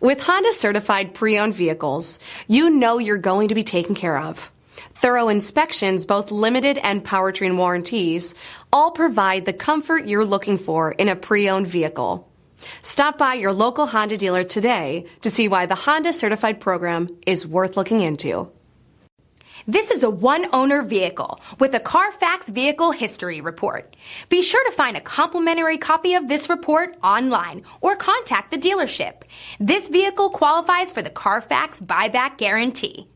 With Honda certified pre-owned vehicles, you know you're going to be taken care of. Thorough inspections, both limited and powertrain warranties, all provide the comfort you're looking for in a pre-owned vehicle. Stop by your local Honda dealer today to see why the Honda certified program is worth looking into. This is a one-owner vehicle with a Carfax Vehicle History Report. Be sure to find a complimentary copy of this report online or contact the dealership. This vehicle qualifies for the Carfax Buyback Guarantee.